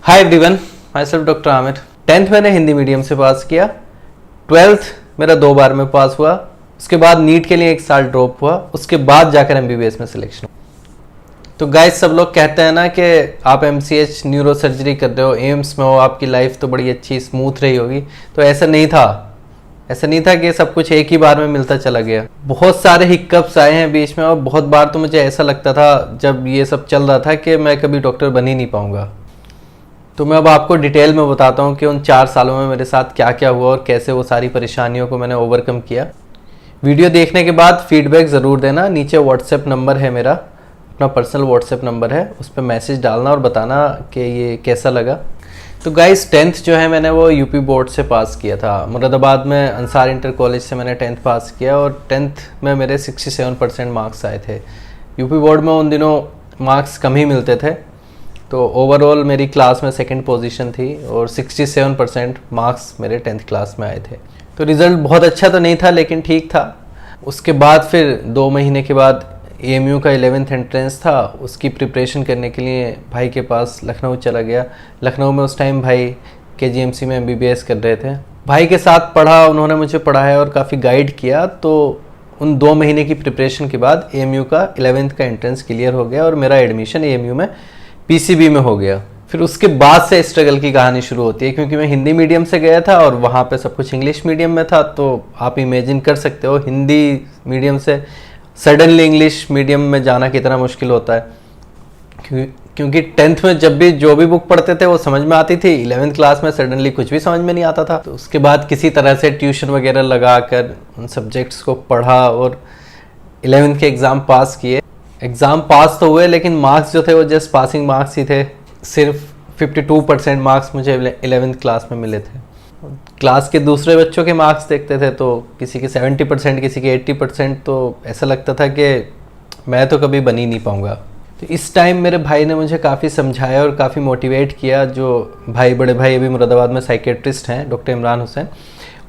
Hi everyone, my self doctor Aamir. 10th मैंने Hindi medium से पास किया। 12th मेरा 2 बार में पास हुआ। उसके बाद नीट के लिए 1 साल ड्रॉप हुआ। उसके बाद जाकर एमबीबीएस में सिलेक्शन हुआ। तो गाइस, सब लोग कहते हैं ना कि आप एमसीएच न्यूरो सर्जरी कर रहे हो, एम्स में हो, आपकी लाइफ तो बड़ी अच्छी स्मूथ रही होगी। तो ऐसा नहीं था। ऐसा नहीं था कि सब कुछ एक ही बार में मिलता चला गया। बहुत सारे हिक्कप्स आए हैं बीच में, और बहुत बार तो मुझे ऐसा लगता था जब ये सब चल रहा था कि मैं कभी डॉक्टर बन ही नहीं पाऊंगा। तो मैं अब आपको डिटेल में बताता हूँ कि उन 4 सालों में मेरे साथ क्या क्या हुआ और कैसे वो सारी परेशानियों को मैंने ओवरकम किया। वीडियो देखने के बाद फीडबैक ज़रूर देना। नीचे व्हाट्सएप नंबर है मेरा, अपना पर्सनल व्हाट्सएप नंबर है, उस पर मैसेज डालना और बताना कि ये कैसा लगा। तो गाइस, 10th जो है मैंने वो यूपी बोर्ड से पास किया था। मुरादाबाद में अंसार इंटर कॉलेज से मैंने 10th पास किया और 10th में मेरे 67% मार्क्स आए थे। यूपी बोर्ड में उन दिनों मार्क्स कम ही मिलते थे, तो ओवरऑल मेरी क्लास में 2nd पोजीशन थी और 67% मार्क्स मेरे 10th क्लास में आए थे। तो रिज़ल्ट बहुत अच्छा तो नहीं था, लेकिन ठीक था। उसके बाद फिर 2 महीने के बाद एएमयू का 11th एंट्रेंस था। उसकी प्रिपरेशन करने के लिए भाई के पास लखनऊ चला गया। लखनऊ में उस टाइम भाई केजीएमसी में एमबीबीएस कर रहे थे। भाई के साथ पढ़ा, उन्होंने मुझे पढ़ाया और काफ़ी गाइड किया। तो उन 2 महीने की प्रिपरेशन के बाद एएमयू का 11th का एंट्रेंस क्लियर हो गया और मेरा एडमिशन एएमयू में पीसीबी में हो गया। फिर उसके बाद से स्ट्रगल की कहानी शुरू होती है, क्योंकि मैं हिंदी मीडियम से गया था और वहाँ पे सब कुछ इंग्लिश मीडियम में था। तो आप इमेजिन कर सकते हो हिंदी मीडियम से सडनली इंग्लिश मीडियम में जाना कितना मुश्किल होता है। क्योंकि 10th में जब भी जो भी बुक पढ़ते थे वो समझ में आती थी, 11th क्लास में सडनली कुछ भी समझ में नहीं आता था। तो उसके बाद किसी तरह से ट्यूशन वगैरह लगा कर उन सब्जेक्ट्स को पढ़ा और 11th के एग्ज़ाम पास किए। एग्ज़ाम पास तो हुए, लेकिन मार्क्स जो थे वो जस्ट पासिंग मार्क्स ही थे। सिर्फ 52% मार्क्स मुझे 11th क्लास में मिले थे। क्लास के दूसरे बच्चों के मार्क्स देखते थे तो किसी के 70%, किसी के 80%, तो ऐसा लगता था कि मैं तो कभी बन ही नहीं पाऊँगा। तो इस टाइम मेरे भाई ने मुझे काफ़ी समझाया और काफ़ी मोटिवेट किया। जो बड़े भाई अभी मुरादाबाद में साइकेट्रिस्ट हैं, डॉक्टर इमरान हुसैन,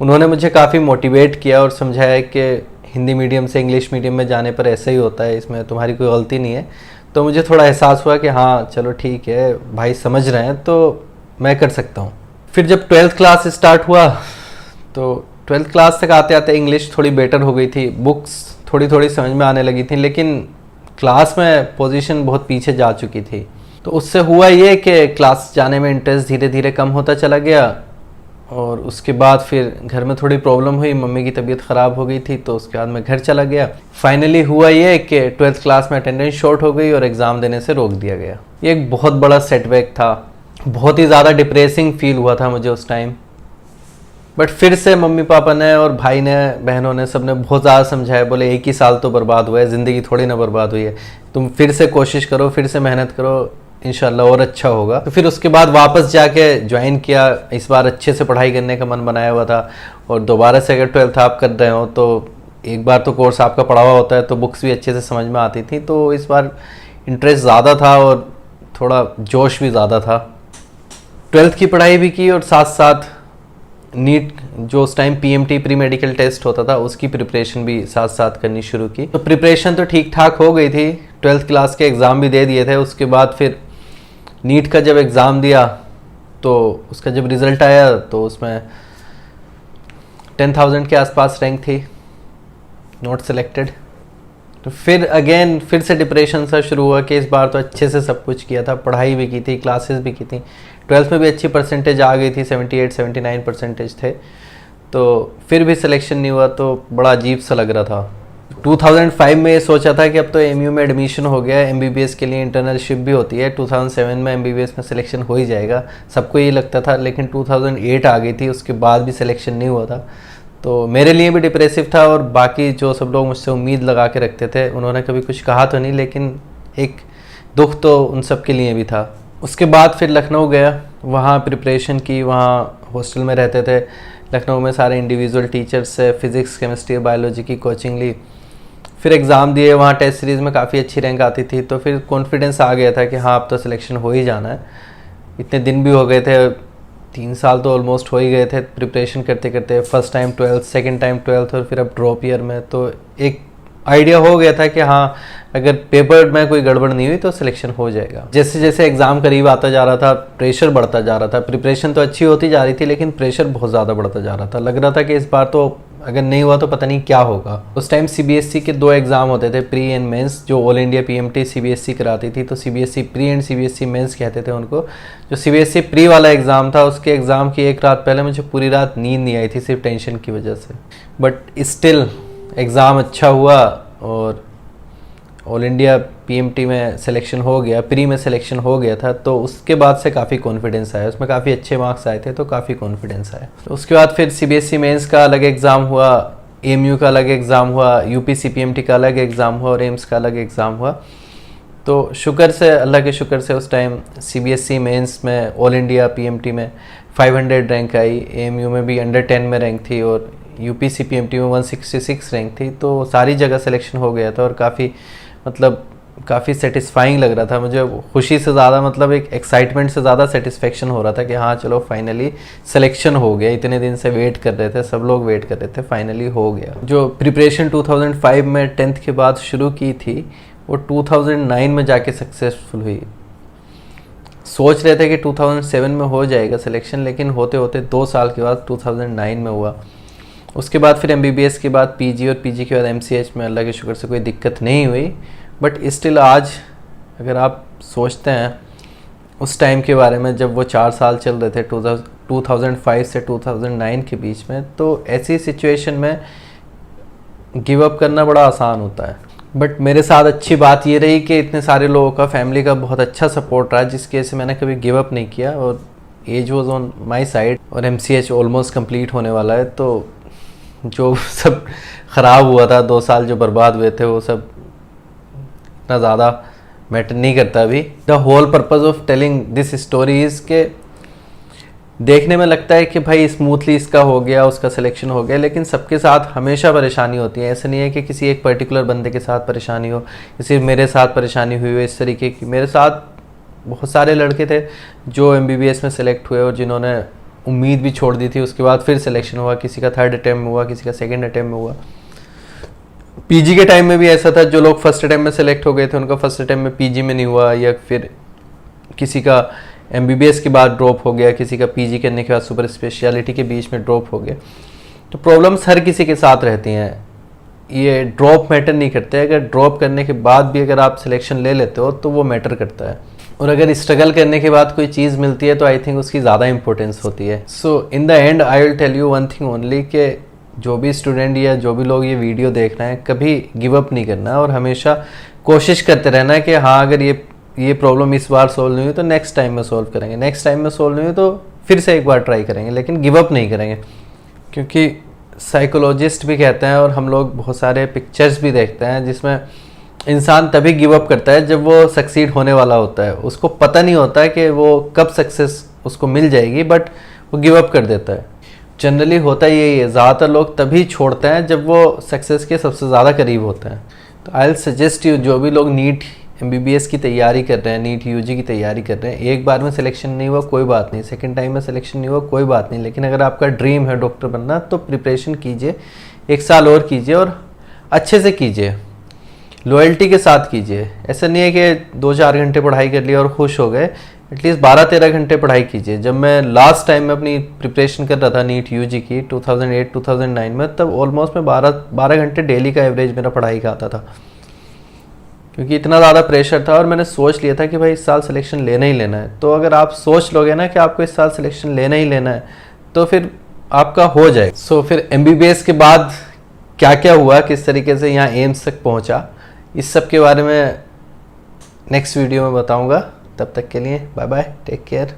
उन्होंने मुझे काफ़ी मोटिवेट किया और समझाया कि हिंदी मीडियम से इंग्लिश मीडियम में जाने पर ऐसा ही होता है, इसमें तुम्हारी कोई गलती नहीं है। तो मुझे थोड़ा एहसास हुआ कि हाँ चलो ठीक है, भाई समझ रहे हैं तो मैं कर सकता हूँ। फिर जब 12th क्लास स्टार्ट हुआ तो 12th क्लास तक आते आते इंग्लिश थोड़ी बेटर हो गई थी, बुक्स थोड़ी थोड़ी समझ में आने लगी थी, लेकिन क्लास में पोजीशन बहुत पीछे जा चुकी थी। तो उससे हुआ ये कि क्लास जाने में इंटरेस्ट धीरे धीरे कम होता चला गया। और उसके बाद फिर घर में थोड़ी प्रॉब्लम हुई, मम्मी की तबीयत ख़राब हो गई थी, तो उसके बाद मैं घर चला गया। फाइनली हुआ ये कि 12th क्लास में अटेंडेंस शॉर्ट हो गई और एग्ज़ाम देने से रोक दिया गया। ये एक बहुत बड़ा सेटबैक था, बहुत ही ज़्यादा डिप्रेसिंग फील हुआ था मुझे उस टाइम। बट फिर से मम्मी पापा ने और भाई ने, बहनों ने, सब ने बहुत ज़्यादा समझाया। बोले 1 ही साल तो बर्बाद हुआ है, ज़िंदगी थोड़ी ना बर्बाद हुई है, तुम फिर से कोशिश करो, फिर से मेहनत करो, इंशाल्लाह और अच्छा होगा। तो फिर उसके बाद वापस जाके ज्वाइन किया। इस बार अच्छे से पढ़ाई करने का मन बनाया हुआ था। और दोबारा से अगर 12th आप कर रहे हो तो एक बार तो कोर्स आपका पढ़ा हुआ होता है, तो बुक्स भी अच्छे से समझ में आती थी। तो इस बार इंटरेस्ट ज़्यादा था और थोड़ा जोश भी ज़्यादा था। 12th की पढ़ाई भी की और साथ साथ नीट, जो उस time PMT pre medical test होता था, उसकी प्रिपरेशन भी साथ साथ करनी शुरू की। तो प्रिपरेशन तो ठीक ठाक हो गई थी। 12th क्लास के एग्ज़ाम भी दे दिए थे। उसके बाद फिर नीट का जब एग्ज़ाम दिया तो उसका जब रिज़ल्ट आया तो उसमें 10,000 के आसपास रैंक थी, नॉट सिलेक्टेड। तो फिर से डिप्रेशन सा शुरू हुआ कि इस बार तो अच्छे से सब कुछ किया था, पढ़ाई भी की थी, क्लासेस भी की थी, 12th में भी अच्छी परसेंटेज आ गई थी, 78-79% थे। तो फिर भी सिलेक्शन नहीं हुआ, तो बड़ा अजीब सा लग रहा था। 2005 में ये सोचा था कि अब तो एमयू में एडमिशन हो गया, एमबीबीएस के लिए इंटर्नशिप भी होती है, 2007 में एमबीबीएस में सिलेक्शन हो ही जाएगा, सबको ये लगता था। लेकिन 2008 आ गई थी, उसके बाद भी सिलेक्शन नहीं हुआ था। तो मेरे लिए भी डिप्रेसिव था और बाकी जो सब लोग मुझसे उम्मीद लगा के रखते थे, उन्होंने कभी कुछ कहा तो नहीं, लेकिन एक दुख तो उन सब के लिए भी था। उसके बाद फिर लखनऊ गया, वहाँ प्रिपरेशन की, वहाँ हॉस्टल में रहते थे। लखनऊ में सारे इंडिविजुअल टीचर्स से फिज़िक्स, केमिस्ट्री, बायोलॉजी की कोचिंग ली। फिर एग्ज़ाम दिए, वहाँ टेस्ट सीरीज़ में काफ़ी अच्छी रैंक आती थी। तो फिर कॉन्फिडेंस आ गया था कि हाँ अब तो सिलेक्शन हो ही जाना है। इतने दिन भी हो गए थे, 3 साल तो ऑलमोस्ट हो ही गए थे प्रिपरेशन करते करते। First time 12th, second time 12th और फिर अब ड्रॉप ईयर में। तो एक आइडिया हो गया था कि हाँ अगर पेपर में कोई गड़बड़ नहीं हुई तो सिलेक्शन हो जाएगा। जैसे जैसे एग्ज़ाम करीब आता जा रहा था प्रेशर बढ़ता जा रहा था। प्रिपरेशन तो अच्छी होती जा रही थी लेकिन प्रेशर बहुत ज़्यादा बढ़ता जा रहा था। लग रहा था कि इस बार तो अगर नहीं हुआ तो पता नहीं क्या होगा। उस टाइम CBSE के 2 एग्ज़ाम होते थे, प्री एंड मेंस, जो ऑल इंडिया PMT CBSE कराती थी। तो CBSE pre and CBSE mains कहते थे उनको। जो CBSE प्री वाला एग्ज़ाम था उसके एग्ज़ाम की एक रात पहले मुझे पूरी रात नींद नहीं आई थी सिर्फ टेंशन की वजह से। बट स्टिल एग्ज़ाम अच्छा हुआ और ऑल इंडिया PMT में सिलेक्शन हो गया, प्री में सिलेक्शन हो गया था। तो उसके बाद से काफ़ी कॉन्फिडेंस आया, उसमें काफ़ी अच्छे मार्क्स आए थे तो काफ़ी कॉन्फिडेंस आया। तो उसके बाद फिर CBSE मेंस का अलग एग्ज़ाम हुआ, AMU का अलग एग्ज़ाम हुआ, UP CPMT का अलग एग्ज़ाम हुआ और एम्स का अलग एग्ज़ाम हुआ। तो शुक्र से, अल्लाह के शुक्र से उस टाइम CBSE मेंस में ऑल इंडिया PMT में 500 रैंक आई, AMU में भी अंडर 10 में रैंक थी और UP CPMT में 166 रैंक थी। तो सारी जगह सिलेक्शन हो गया था और काफ़ी सेटिस्फाइंग लग रहा था मुझे। खुशी से ज़्यादा एक एक्साइटमेंट से ज़्यादा सेटिस्फेक्शन हो रहा था कि हाँ चलो फाइनली सिलेक्शन हो गया। इतने दिन से वेट कर रहे थे, सब लोग वेट कर रहे थे, फाइनली हो गया। जो प्रिपरेशन 2005 में 10th के बाद शुरू की थी वो 2009 में जाके सक्सेसफुल हुई। सोच रहे थे कि 2007 में हो जाएगा सिलेक्शन, लेकिन होते होते 2 साल के बाद 2009 में हुआ। उसके बाद फिर MBBS के बाद PG और PG के बाद MCH में अल्लाह के शुक्र से कोई दिक्कत नहीं हुई। बट स्टिल आज अगर आप सोचते हैं उस टाइम के बारे में जब वो 4 साल चल रहे थे 2005 से 2009 के बीच में, तो ऐसी सिचुएशन में गिव अप करना बड़ा आसान होता है। बट मेरे साथ अच्छी बात ये रही कि इतने सारे लोगों का, फैमिली का बहुत अच्छा सपोर्ट रहा जिसकी वजह से मैंने कभी गिव अप नहीं किया और age was on my side और MCH ऑलमोस्ट कंप्लीट होने वाला है। तो जो सब ख़राब हुआ था, 2 साल जो बर्बाद हुए थे, वो सब इतना ज़्यादा मैटर नहीं करता अभी। The whole purpose of telling this story is के देखने में लगता है कि भाई स्मूथली इसका हो गया, उसका सिलेक्शन हो गया, लेकिन सबके साथ हमेशा परेशानी होती है। ऐसा नहीं है कि किसी एक पर्टिकुलर बंदे के साथ परेशानी हो, सिर्फ मेरे साथ परेशानी हुई हो इस तरीके की। मेरे साथ बहुत सारे लड़के थे जो MBBS में सेलेक्ट हुए और जिन्होंने उम्मीद भी छोड़ दी थी, उसके बाद फिर सिलेक्शन हुआ। किसी का 3rd अटैम्प्ट में हुआ, किसी का 2nd अटैम्प्ट में हुआ। PG के टाइम में भी ऐसा था, जो लोग 1st अटैम्प्ट में सेलेक्ट हो गए थे उनका 1st अटैम्प्ट में PG में नहीं हुआ, या फिर किसी का MBBS के बाद ड्रॉप हो गया, किसी का PG करने के बाद सुपर स्पेशलिटी के बीच में ड्रॉप हो गया। तो प्रॉब्लम्स हर किसी के साथ रहती हैं, ये ड्रॉप मैटर नहीं करते। अगर ड्रॉप करने के बाद भी अगर आप सिलेक्शन ले लेते हो तो वो मैटर करता है, और अगर स्ट्रगल करने के बाद कोई चीज़ मिलती है तो आई थिंक उसकी ज़्यादा इंपॉर्टेंस होती है। So in the end I will tell you one thing only, कि जो भी स्टूडेंट या जो भी लोग ये वीडियो देख रहे हैं, कभी गिव अप नहीं करना और हमेशा कोशिश करते रहना है कि हाँ अगर ये प्रॉब्लम इस बार सोल्व नहीं हुई तो नेक्स्ट टाइम में सोल्व करेंगे, नेक्स्ट टाइम में सोल्व नहीं हुई तो फिर से एक बार ट्राई करेंगे, लेकिन गिव अप नहीं करेंगे। क्योंकि साइकोलॉजिस्ट भी कहते हैं और हम लोग बहुत सारे पिक्चर्स भी देखते हैं जिसमें इंसान तभी गिव अप करता है जब वो सक्सीड होने वाला होता है। उसको पता नहीं होता है कि वो कब सक्सेस उसको मिल जाएगी, बट वो गिव अप कर देता है। जनरली होता ही यही है, ज़्यादातर लोग तभी छोड़ते हैं जब वो सक्सेस के सबसे ज़्यादा करीब होते हैं। तो आई विल सजेस्ट यू, जो भी लोग नीट MBBS की तैयारी कर रहे हैं, नीट UG की तैयारी कर रहे हैं, एक बार में सिलेक्शन नहीं हुआ कोई बात नहीं, 2nd टाइम में सिलेक्शन नहीं हुआ कोई बात नहीं, लेकिन अगर आपका ड्रीम है डॉक्टर बनना तो प्रिपरेशन कीजिए, 1 साल और कीजिए और अच्छे से कीजिए, लॉयल्टी के साथ कीजिए। ऐसा नहीं है कि 2-4 घंटे पढ़ाई कर लिया और खुश हो गए, एटलीस्ट 12-13 घंटे पढ़ाई कीजिए। जब मैं लास्ट टाइम में अपनी प्रिपरेशन कर रहा था नीट UG की 2008-2009 में, तब ऑलमोस्ट मैं 12 घंटे डेली का एवरेज मेरा पढ़ाई का आता था, क्योंकि इतना ज़्यादा प्रेशर था और मैंने सोच लिया था कि भाई इस साल सिलेक्शन लेना ही लेना है। तो अगर आप सोच लोगे ना कि आपको इस साल सिलेक्शन लेना ही लेना है तो फिर आपका हो जाए। सो फिर MBBS के बाद क्या क्या हुआ, किस तरीके से यहाँ एम्स तक पहुँचा, इस सब के बारे में नेक्स्ट वीडियो में बताऊँगा। तब तक के लिए बाय बाय, टेक केयर।